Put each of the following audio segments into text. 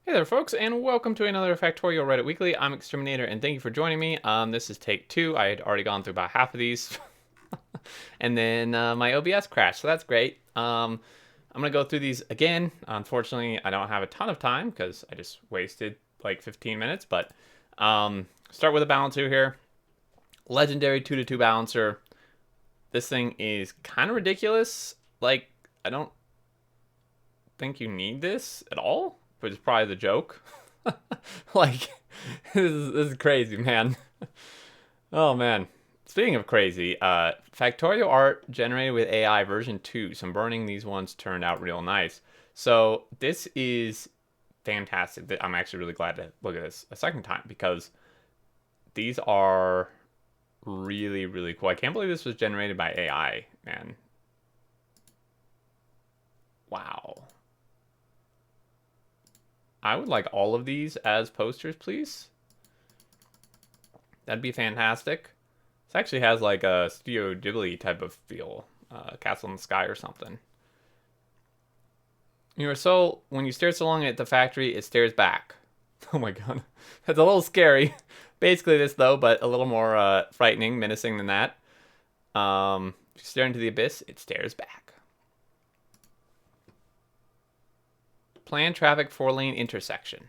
Hey there, folks, and welcome to another Factorio Reddit Weekly. I'm Exterminator, and thank you for joining me. This is take 2. I had already gone through about half of these, and then my OBS crashed, so that's great. I'm gonna go through these again. Unfortunately, I don't have a ton of time because I just wasted like 15 minutes. But start with a balancer here. Legendary 2-to-2 balancer. This thing is kind of ridiculous. Like, I don't think you need this at all, which is probably the joke. Like, this is crazy, man. Oh, man. Speaking of crazy, Factorio art generated with AI version 2. Some burning these ones turned out real nice. So this is fantastic. I'm actually really glad to look at this a second time because these are really, really cool. I can't believe this was generated by AI, man. Wow. I would like all of these as posters, please. That'd be fantastic. This actually has like a Studio Ghibli type of feel. Castle in the Sky or something. When you stare so long at the factory, it stares back. Oh my god. That's a little scary. Basically this though, but a little more frightening, menacing than that. If you stare into the abyss, it stares back. Planned traffic 4-lane intersection.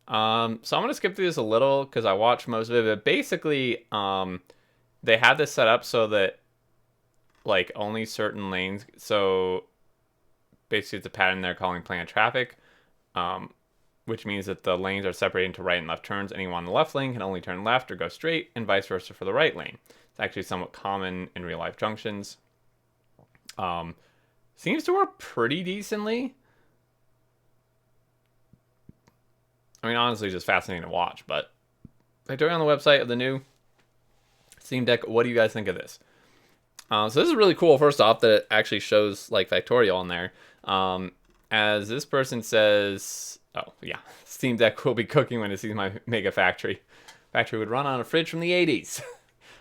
So I'm gonna skip through this a little because I watched most of it. But basically, they have this set up so that like only certain lanes. So basically, it's a pattern they're calling planned traffic, which means that the lanes are separated into right and left turns. Anyone on the left lane can only turn left or go straight, and vice versa for the right lane. It's actually somewhat common in real life junctions. Seems to work pretty decently. I mean, honestly, just fascinating to watch. But Factorio on the website of the new Steam Deck. What do you guys think of this? So this is really cool. First off, that it actually shows like Factorio on there. As this person says, oh yeah, Steam Deck will be cooking when it sees my mega factory. Factory would run on a fridge from the 80s.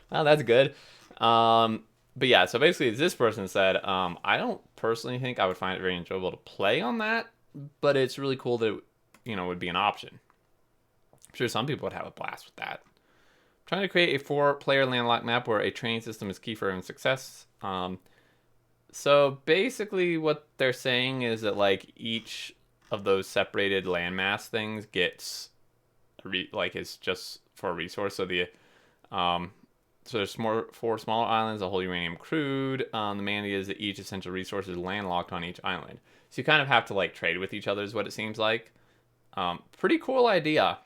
Well, that's good. But yeah, so basically, as this person said, I don't personally think I would find it very enjoyable to play on that, but it's really cool that would be an option. I'm sure some people would have a blast with that. I'm trying to create a 4-player landlocked map where a train system is key for everyone's success. So basically, what they're saying is that like each of those separated landmass things gets is just for a resource. So there's 4 smaller islands, a whole uranium crude. The main idea is that each essential resource is landlocked on each island. So you kind of have to like trade with each other, is what it seems like. Pretty cool idea.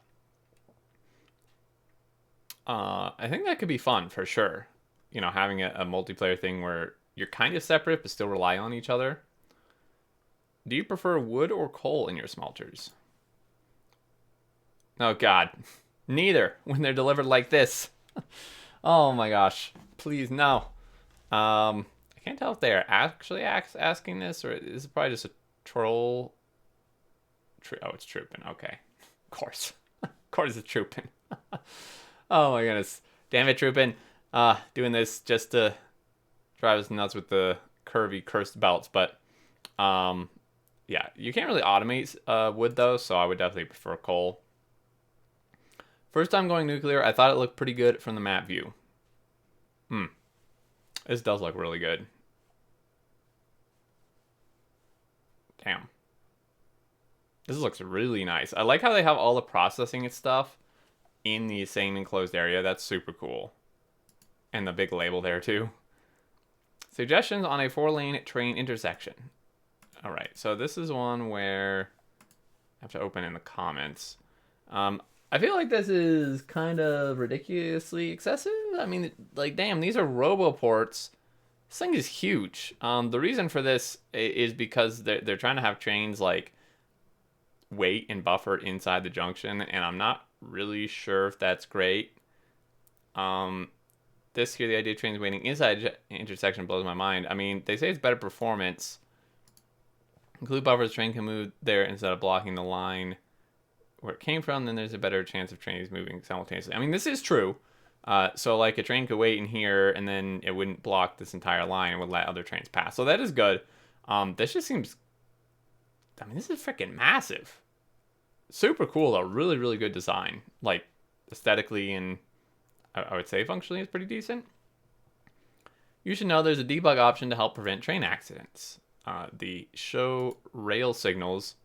I think that could be fun for sure. Having a multiplayer thing where you're kind of separate but still rely on each other. Do you prefer wood or coal in your smelters? Oh god, neither when they're delivered like this. Oh my gosh, please no. I can't tell if they're actually asking this or is it probably just a troll. Oh, it's trooping. Okay, of course, of course it's trooping. Oh my goodness, damn it, trooping. Doing this just to drive us nuts with the curvy cursed belts, but yeah, you can't really automate wood though, so I would definitely prefer coal. First time going nuclear, I thought it looked pretty good from the map view. This does look really good. Damn. This looks really nice. I like how they have all the processing and stuff in the same enclosed area. That's super cool. And the big label there too. Suggestions on a 4-lane train intersection. All right, so this is one where I have to open in the comments. I feel like this is kind of ridiculously excessive. I mean, like, damn, these are roboports. This thing is huge. The reason for this is because they're trying to have trains like wait and buffer inside the junction, and I'm not really sure if that's great. This here, the idea of trains waiting inside intersection blows my mind. I mean, they say it's better performance. Include buffers, train can move there instead of blocking the line where it came from, then there's a better chance of trains moving simultaneously. I mean, this is true. So like a train could wait in here and then it wouldn't block this entire line and would let other trains pass. So that is good. This just seems, I mean, this is freaking massive. Super cool though. Really, really good design. Like aesthetically and I would say functionally it's pretty decent. You should know there's a debug option to help prevent train accidents. The show rail signals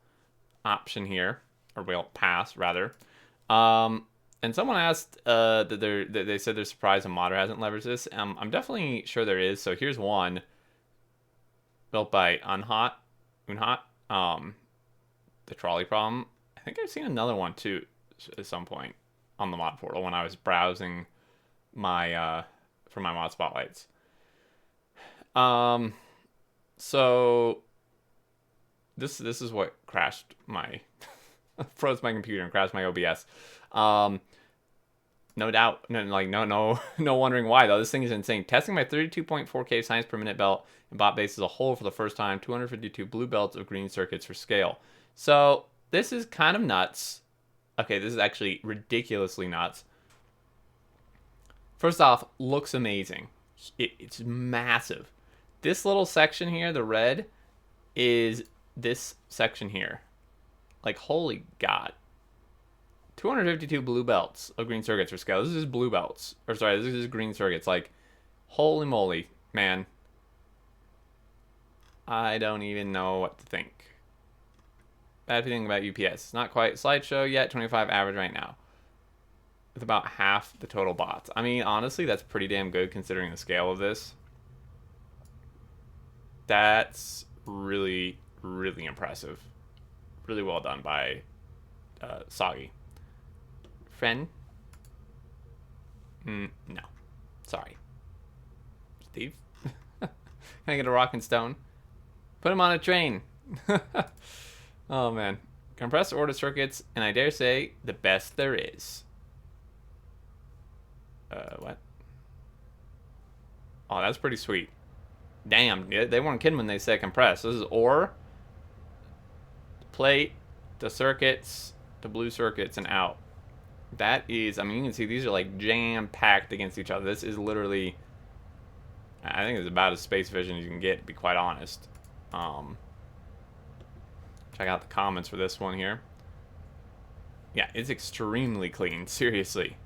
option here, or rail pass rather. And someone asked that they said they're surprised a modder hasn't leveraged this. I'm definitely sure there is. So here's one built by Unhot, the trolley problem. I think I've seen another one too at some point on the mod portal when I was browsing my for my mod spotlights. So this is what crashed my froze my computer and crashed my OBS. No doubt, no wondering why though. This thing is insane. Testing my 32.4K science per minute belt and bot base as a whole for the first time. 252 blue belts of green circuits for scale. So this is kind of nuts. Okay, this is actually ridiculously nuts. First off, looks amazing. It's massive. This little section here, the red, is this section here. Like, holy God. 252 blue belts of green circuits for scale. This is blue belts. Or sorry, this is green circuits. Like, holy moly, man. I don't even know what to think. Bad feeling about UPS. It's not quite slideshow yet. 25 average right now. With about half the total bots. I mean, honestly, that's pretty damn good considering the scale of this. That's really, really impressive. Really well done by Soggy. Friend? No. Sorry. Steve? Can I get a rock and stone? Put him on a train. Oh, man. Compressed order circuits, and I dare say, the best there is. What? Oh, that's pretty sweet. Damn, they weren't kidding when they said compressed. This is ore, plate, the circuits, the blue circuits, and out. That is, I mean, you can see these are like jam-packed against each other. This is literally, I think it's about as space vision as you can get, to be quite honest. Check out the comments for this one here. Yeah, it's extremely clean, seriously.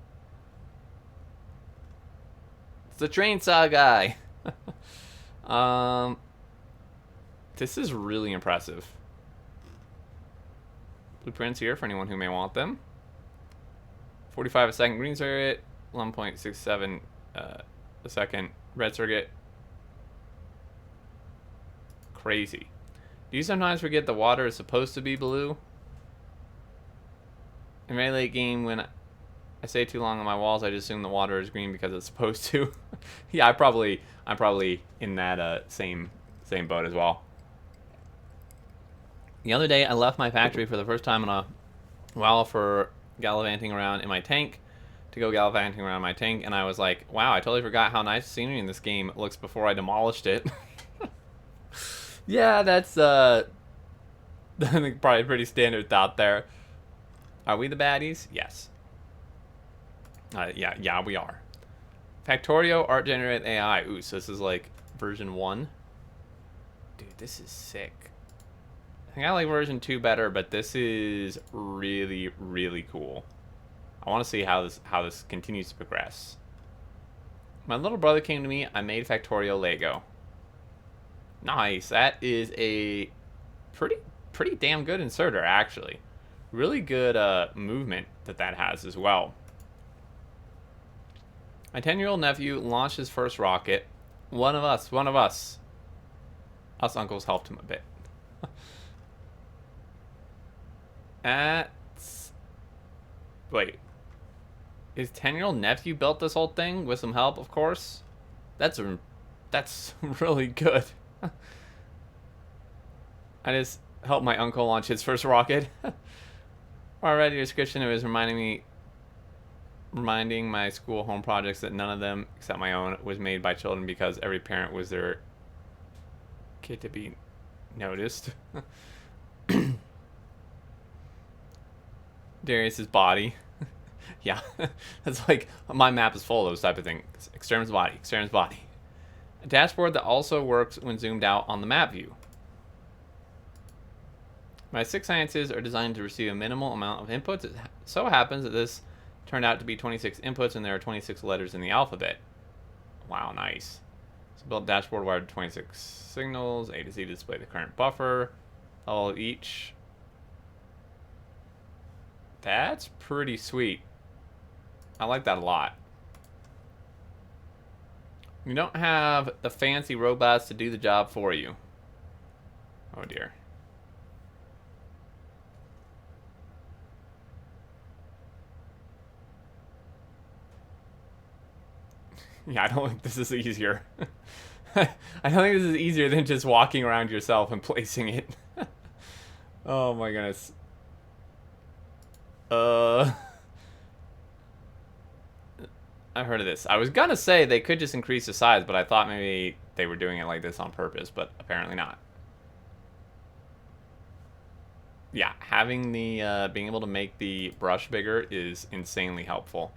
It's the train saw guy. This is really impressive. Blueprints here for anyone who may want them. 45 a second green circuit, 1.67 a second red circuit. Crazy. Do you sometimes forget the water is supposed to be blue? In very late game, when I stay too long on my walls, I just assume the water is green because it's supposed to. Yeah, I'm probably in that same boat as well. The other day, I left my factory for the first time in a while for gallivanting around in my tank, to go gallivanting around my tank, and I was like, wow, I totally forgot how nice the scenery in this game looks before I demolished it. Yeah, that's I think probably a pretty standard thought there. Are we the baddies? Yes. Yeah, we are. Factorio art generated AI. Ooh, so this is like version 1. Dude, this is sick. I think I like version 2 better, but this is really, really cool. I want to see how this continues to progress. My little brother came to me. I made Factorio Lego. Nice. That is a pretty damn good inserter, actually. Really good movement that has as well. My 10-year-old nephew launched his first rocket. One of us. Us uncles helped him a bit. Wait. His 10-year-old nephew built this whole thing with some help, of course? That's really good. I just helped my uncle launch his first rocket. Already, description, it was reminding my school home projects that none of them, except my own, was made by children because every parent was their kid to be noticed. Darius's body. Yeah, that's like, my map is full of those type of things. Extern's body. A dashboard that also works when zoomed out on the map view. My 6 sciences are designed to receive a minimal amount of inputs. It so happens that this turned out to be 26 inputs, and there are 26 letters in the alphabet. Wow, nice. So built dashboard wired to 26 signals. A to Z to display the current buffer. All each. That's pretty sweet. I like that a lot. You don't have the fancy robots to do the job for you. Oh dear. Yeah, I don't think this is easier. I don't think this is easier than just walking around yourself and placing it. Oh my goodness. I've heard of this. I was gonna say they could just increase the size, but I thought maybe they were doing it like this on purpose, but apparently not. Yeah, having the being able to make the brush bigger is insanely helpful.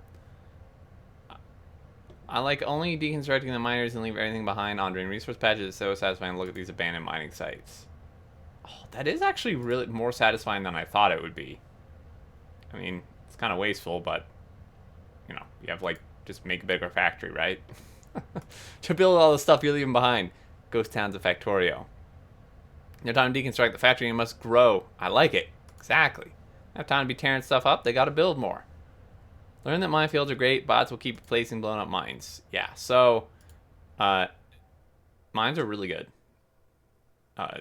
I like only deconstructing the miners and leave everything behind on drain resource patches. It's so satisfying to look at these abandoned mining sites. Oh, that is actually really more satisfying than I thought it would be. I mean, it's kind of wasteful, but you know, you have like just make a bigger factory, right? To build all the stuff you're leaving behind. Ghost towns of Factorio. No time to deconstruct the factory, you must grow. I like it. Exactly. Have time to be tearing stuff up, they gotta build more. Learn that minefields are great, bots will keep replacing blown up mines. Yeah, so mines are really good. I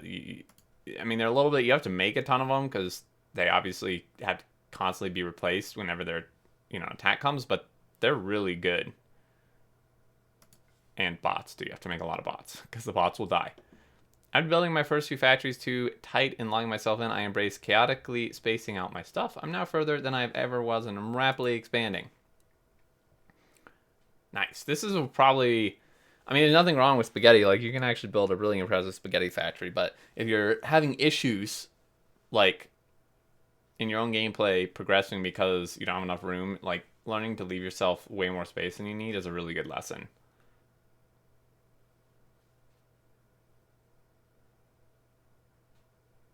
mean, they're a little bit, you have to make a ton of them because they obviously have to constantly be replaced whenever their, attack comes, but they're really good. And bots, too. You have to make a lot of bots because the bots will die. After building my first few factories too tight and locking myself in, I embraced chaotically spacing out my stuff. I'm now further than I've ever was, and I'm rapidly expanding. Nice. This is probably... I mean, there's nothing wrong with spaghetti. Like, you can actually build a really impressive spaghetti factory, but if you're having issues, like, in your own gameplay progressing because you don't have enough room, like, learning to leave yourself way more space than you need is a really good lesson.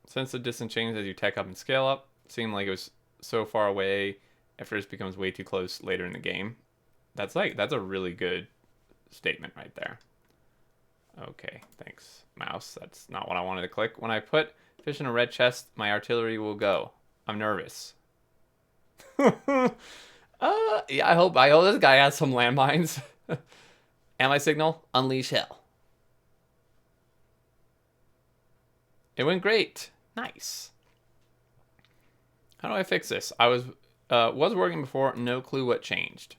Since the distance changes as you tech up and scale up, it seemed like it was so far away at first becomes way too close later in the game. That's a really good statement right there. Okay, thanks, mouse. That's not what I wanted to click. When I put fish in a red chest, my artillery will go. I'm nervous. Yeah, I hope this guy has some landmines. And my signal, unleash hell. It went great. Nice. How do I fix this? I was working before, no clue what changed.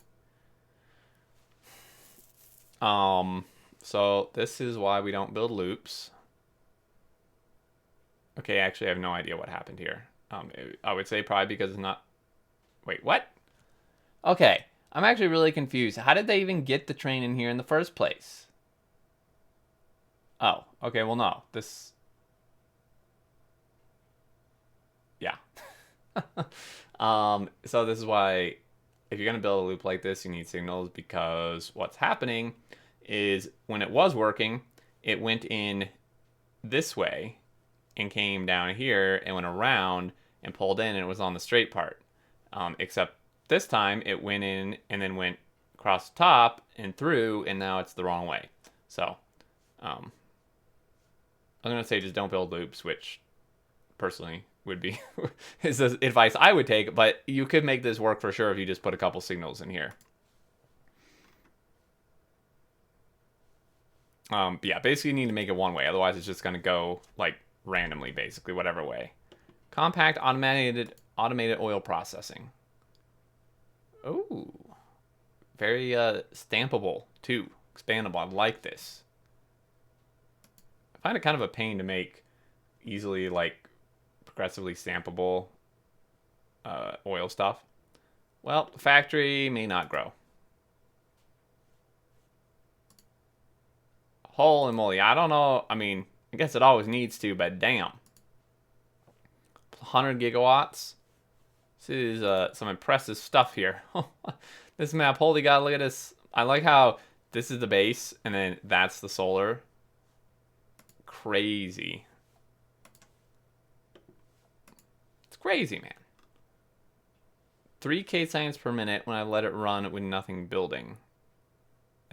So this is why we don't build loops. Okay, actually I have no idea what happened here. I would say probably because it's not... Wait, what? Okay, I'm actually really confused. How did they even get the train in here in the first place? Oh, okay, well no. This... Yeah. So this is why if you're going to build a loop like this, you need signals, because what's happening is when it was working, it went in this way and came down here and went around and pulled in, and it was on the straight part. Except this time it went in and then went across the top and through, and now it's the wrong way. So I'm going to say just don't build loops, which personally would be is the advice I would take, but you could make this work for sure if you just put a couple signals in here. Yeah, basically you need to make it one way, otherwise it's just going to go like randomly, basically, whatever way. Compact automated oil processing. Oh, very stampable too, expandable. I like this. I find it kind of a pain to make easily, like, progressively stampable oil stuff. Well, the factory may not grow. Holy moly, I don't know. I mean, I guess it always needs to, but damn. 100 gigawatts. This is some impressive stuff here. This map, holy god, look at this. I like how this is the base, and then that's the solar. Crazy. crazy, man. 3K seconds per minute when I let it run with nothing building.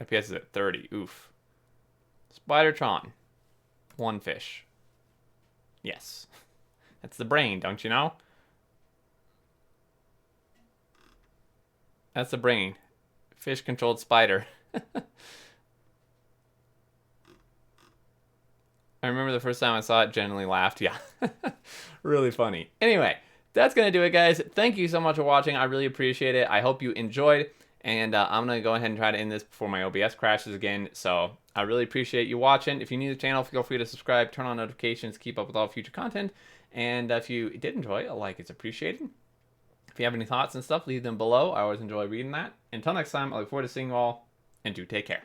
FPS is at 30. Oof. Spidertron. 1 fish. Yes. That's the brain, don't you know? That's the brain. Fish-controlled spider. I remember the first time I saw it, genuinely laughed. Yeah. Really funny. Anyway, that's going to do it, guys. Thank you so much for watching. I really appreciate it. I hope you enjoyed. And I'm going to go ahead and try to end this before my OBS crashes again. So I really appreciate you watching. If you're new to the channel, feel free to subscribe, turn on notifications, keep up with all future content. And if you did enjoy it, a like is appreciated. If you have any thoughts and stuff, leave them below. I always enjoy reading that. Until next time, I look forward to seeing you all, and do take care.